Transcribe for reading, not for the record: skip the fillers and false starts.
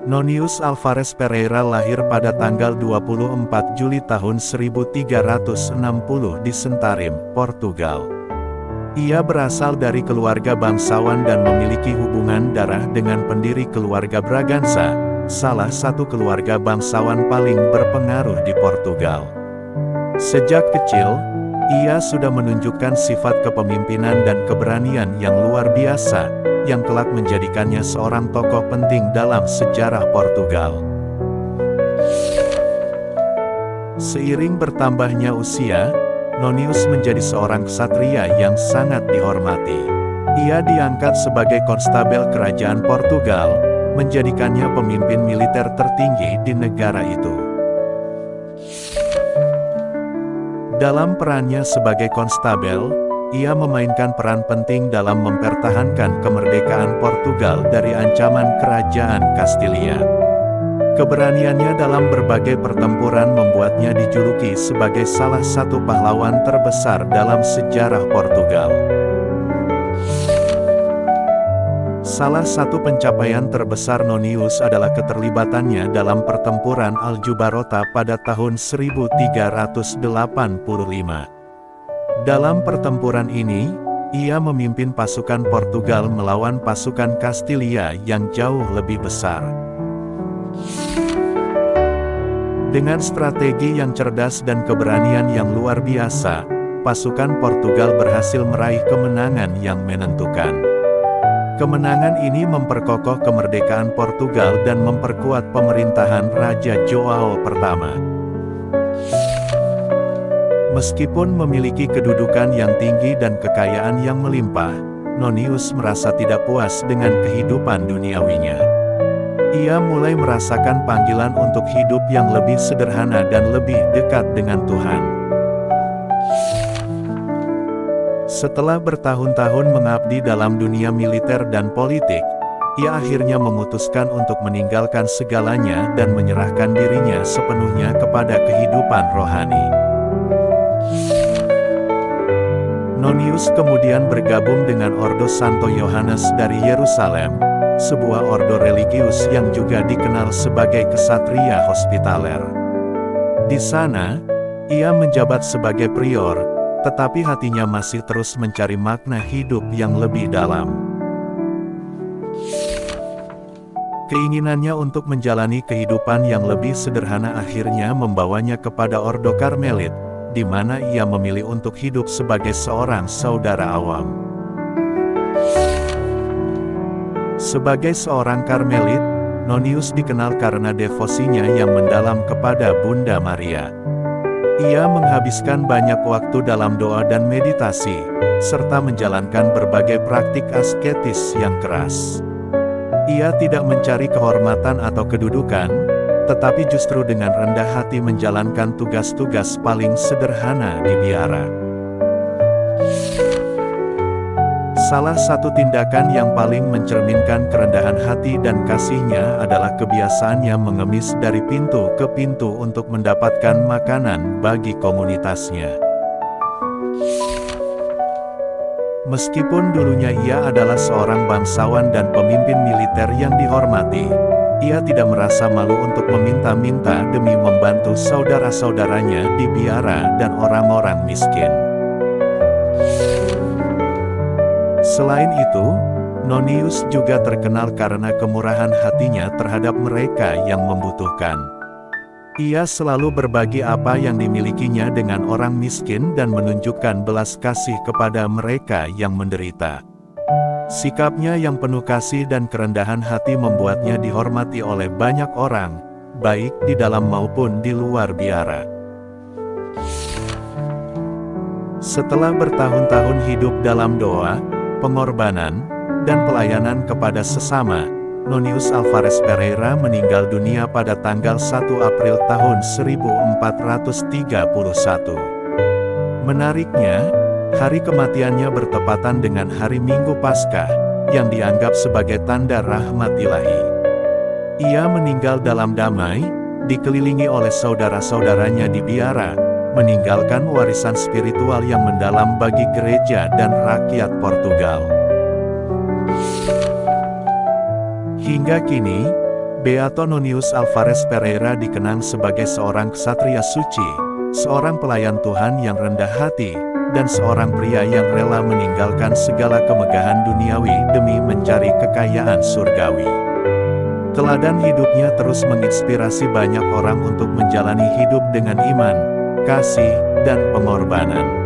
Nonius Alvares Pereira lahir pada tanggal 24 Juli tahun 1360 di Santarém, Portugal. Ia berasal dari keluarga bangsawan dan memiliki hubungan darah dengan pendiri keluarga Bragança, salah satu keluarga bangsawan paling berpengaruh di Portugal. Sejak kecil, ia sudah menunjukkan sifat kepemimpinan dan keberanian yang luar biasa, yang kelak menjadikannya seorang tokoh penting dalam sejarah Portugal. Seiring bertambahnya usia, Nonius menjadi seorang ksatria yang sangat dihormati. Ia diangkat sebagai konstabel kerajaan Portugal, menjadikannya pemimpin militer tertinggi di negara itu. Dalam perannya sebagai konstabel, ia memainkan peran penting dalam mempertahankan kemerdekaan Portugal dari ancaman kerajaan Kastilia. Keberaniannya dalam berbagai pertempuran membuatnya dijuluki sebagai salah satu pahlawan terbesar dalam sejarah Portugal. Salah satu pencapaian terbesar Nonius adalah keterlibatannya dalam pertempuran Aljubarrota pada tahun 1385. Dalam pertempuran ini, ia memimpin pasukan Portugal melawan pasukan Kastilia yang jauh lebih besar. Dengan strategi yang cerdas dan keberanian yang luar biasa, pasukan Portugal berhasil meraih kemenangan yang menentukan. Kemenangan ini memperkokoh kemerdekaan Portugal dan memperkuat pemerintahan Raja João pertama. Meskipun memiliki kedudukan yang tinggi dan kekayaan yang melimpah, Nonius merasa tidak puas dengan kehidupan duniawinya. Ia mulai merasakan panggilan untuk hidup yang lebih sederhana dan lebih dekat dengan Tuhan. Setelah bertahun-tahun mengabdi dalam dunia militer dan politik, ia akhirnya memutuskan untuk meninggalkan segalanya dan menyerahkan dirinya sepenuhnya kepada kehidupan rohani. Nonius kemudian bergabung dengan Ordo Santo Yohanes dari Yerusalem, sebuah ordo religius yang juga dikenal sebagai ksatria hospitaler. Di sana, ia menjabat sebagai prior, tetapi hatinya masih terus mencari makna hidup yang lebih dalam. Keinginannya untuk menjalani kehidupan yang lebih sederhana akhirnya membawanya kepada Ordo Karmelit, di mana ia memilih untuk hidup sebagai seorang saudara awam. Sebagai seorang Karmelit, Nonius dikenal karena devosinya yang mendalam kepada Bunda Maria. Ia menghabiskan banyak waktu dalam doa dan meditasi, serta menjalankan berbagai praktik asketis yang keras. Ia tidak mencari kehormatan atau kedudukan, tetapi justru dengan rendah hati menjalankan tugas-tugas paling sederhana di biara. Salah satu tindakan yang paling mencerminkan kerendahan hati dan kasihnya adalah kebiasaannya mengemis dari pintu ke pintu untuk mendapatkan makanan bagi komunitasnya. Meskipun dulunya ia adalah seorang bangsawan dan pemimpin militer yang dihormati, ia tidak merasa malu untuk meminta-minta demi membantu saudara-saudaranya di biara dan orang-orang miskin. Selain itu, Nonius juga terkenal karena kemurahan hatinya terhadap mereka yang membutuhkan. Ia selalu berbagi apa yang dimilikinya dengan orang miskin dan menunjukkan belas kasih kepada mereka yang menderita. Sikapnya yang penuh kasih dan kerendahan hati membuatnya dihormati oleh banyak orang, baik di dalam maupun di luar biara. Setelah bertahun-tahun hidup dalam doa, pengorbanan, dan pelayanan kepada sesama, Nonius Alvares Pereira meninggal dunia pada tanggal 1 April tahun 1431. Menariknya, hari kematiannya bertepatan dengan hari Minggu Paskah, yang dianggap sebagai tanda rahmat ilahi. Ia meninggal dalam damai, dikelilingi oleh saudara-saudaranya di biara, meninggalkan warisan spiritual yang mendalam bagi gereja dan rakyat Portugal. Hingga kini, Beato Nonius Alvarez Pereira dikenang sebagai seorang ksatria suci, seorang pelayan Tuhan yang rendah hati, dan seorang pria yang rela meninggalkan segala kemegahan duniawi demi mencari kekayaan surgawi. Teladan hidupnya terus menginspirasi banyak orang untuk menjalani hidup dengan iman, kasih, dan pengorbanan.